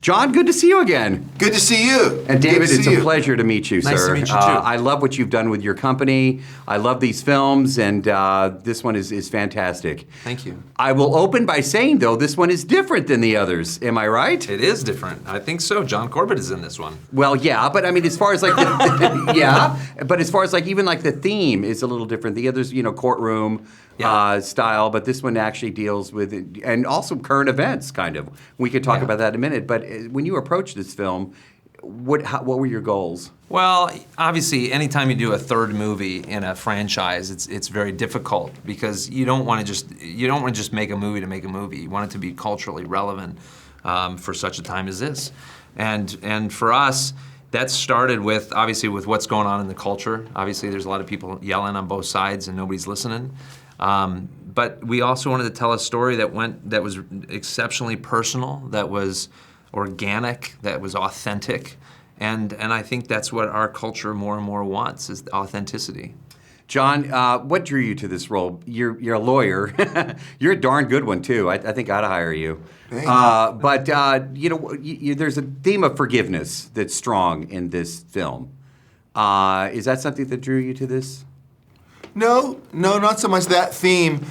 John, good to see you again. Good to see you. And David, it's a pleasure to meet you, sir. Nice to meet you, too. I love what you've done with your company. I love these films, and this one is fantastic. Thank you. I will open by saying, though, this one is different than the others. Am I right? It is different. I think so. John Corbett is in this one. Well, yeah, but I mean, as far as like, yeah, but as far as like, even like the theme is a little different. The others, courtroom style, but this one actually deals with, and also current events, kind of. We could talk about that in a minute, but when you approach this film, what were your goals? Well, obviously, anytime you do a third movie in a franchise, it's very difficult because you don't want to just make a movie to make a movie. You want it to be culturally relevant for such a time as this, and for us, that started with obviously with what's going on in the culture. Obviously, there's a lot of people yelling on both sides and nobody's listening. But we also wanted to tell a story that was exceptionally personal, that was organic, that was authentic, and I think that's what our culture more and more wants, is authenticity. John, what drew you to this role? You're a lawyer. You're a darn good one too. I think I'd hire you. But there's a theme of forgiveness that's strong in this film. Is that something that drew you to this? No, not so much that theme.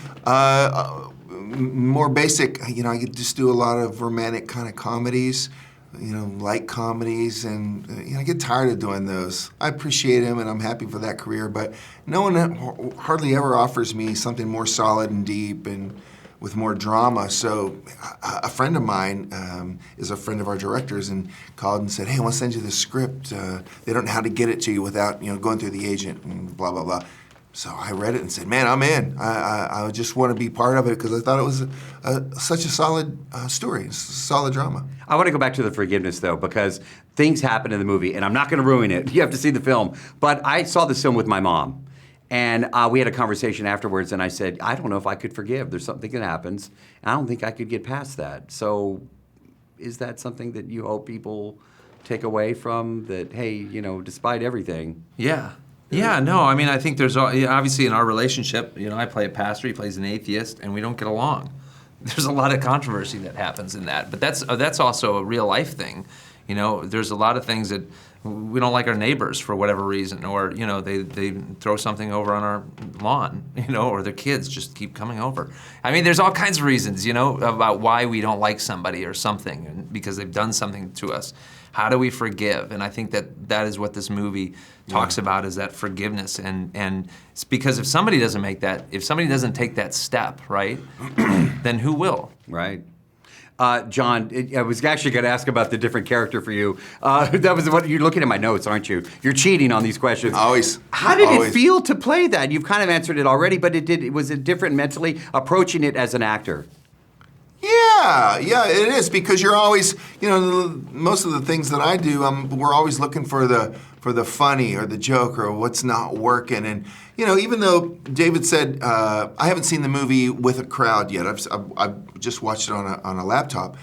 More basic, I could just do a lot of romantic kind of comedies, light comedies, and I get tired of doing those. I appreciate him, and I'm happy for that career, but no one hardly ever offers me something more solid and deep and with more drama. So a friend of mine is a friend of our directors and called and said, hey, I want to send you the script. They don't know how to get it to you without going through the agent and blah, blah, blah. So I read it and said, man, I'm in. I just want to be part of it because I thought it was such a solid story, solid drama. I want to go back to the forgiveness, though, because things happen in the movie, and I'm not going to ruin it. You have to see the film. But I saw this film with my mom, and we had a conversation afterwards, and I said, I don't know if I could forgive. There's something that happens, and I don't think I could get past that. So is that something that you hope people take away from, that, hey, despite everything? Yeah. Yeah, no, I mean, I think there's, obviously in our relationship, I play a pastor, he plays an atheist, and we don't get along. There's a lot of controversy that happens in that, but that's also a real life thing. There's a lot of things that we don't like our neighbors for whatever reason, or, they throw something over on our lawn, or their kids just keep coming over. I mean, there's all kinds of reasons, about why we don't like somebody or something, because they've done something to us. How do we forgive? And I think that is what this movie talks about, is that forgiveness. And it's because if somebody doesn't take that step, right, then who will? Right. John, I was actually going to ask about the different character for you. That was what you're looking at my notes, aren't you? You're cheating on these questions. Always. How did it feel to play that? You've kind of answered it already, but was it different mentally approaching it as an actor? Yeah, it is, because you're always, most of the things that I do, we're always looking for the funny or the joke or what's not working. And, even though David said, I haven't seen the movie with a crowd yet. I've just watched it on a laptop.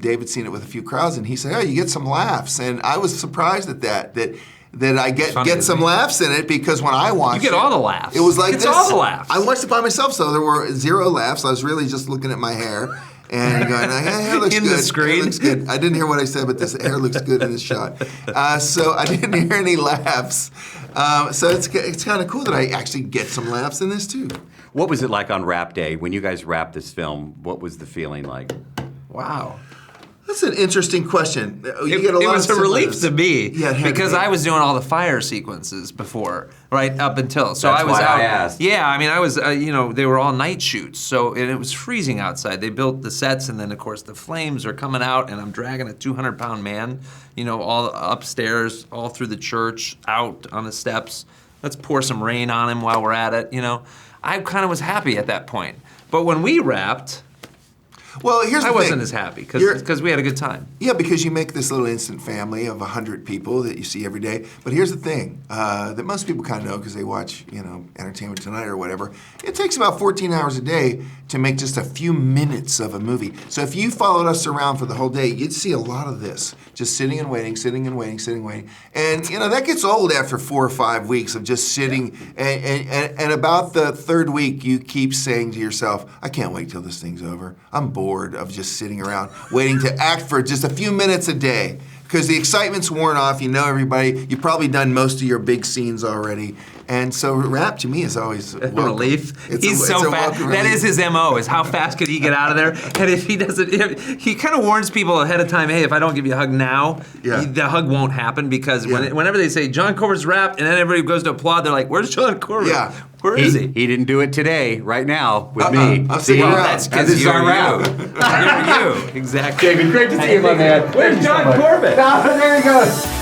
David's seen it with a few crowds, and he said, oh, you get some laughs. And I was surprised at that I get some laughs in it, because when I watched you get all the laughs. It was like it's this. all the laughs. I watched it by myself, so there were 0 laughs. I was really just looking at my hair and going, hair looks in good. The screen. Hair looks good. I didn't hear what I said, but this hair looks good in this shot. So I didn't hear any laughs. So it's kind of cool that I actually get some laughs in this too. What was it like on wrap day when you guys wrapped this film? What was the feeling like? Wow. That's an interesting question. It was a relief to me, because I I was doing all the fire sequences before, right up until. So That's I was why out. I asked. Yeah, I mean, I was, they were all night shoots, and it was freezing outside. They built the sets, and then of course the flames are coming out, and I'm dragging a 200-pound man, all upstairs, all through the church, out on the steps. Let's pour some rain on him while we're at it. I kind of was happy at that point. But when we wrapped. Well, here's the thing. I wasn't as happy because we had a good time. Yeah, because you make this little instant family of 100 people that you see every day. But here's the thing that most people kind of know because they watch, Entertainment Tonight or whatever. It takes about 14 hours a day to make just a few minutes of a movie. So if you followed us around for the whole day, you'd see a lot of this, just sitting and waiting, sitting and waiting, sitting and waiting. And, that gets old after 4 or 5 weeks of just sitting. And about the third week, you keep saying to yourself, I can't wait till this thing's over. I'm bored. bored of just sitting around waiting to act for just a few minutes a day. Because the excitement's worn off, you know everybody, you've probably done most of your big scenes already. And so rap to me is always a relief. He's so fast. That is his MO, is how fast could he get out of there? And if he doesn't, he kind of warns people ahead of time, hey, if I don't give you a hug now, the hug won't happen, because whenever they say John Corbett's rapped and then everybody goes to applaud, they're like, where's John Corbett? Yeah. Where is he? He didn't do it today, right now, with me. I'm sticking around. That's because you're you. You're you. Exactly. David, great to see you, my man. Where's John Corbett? There he goes.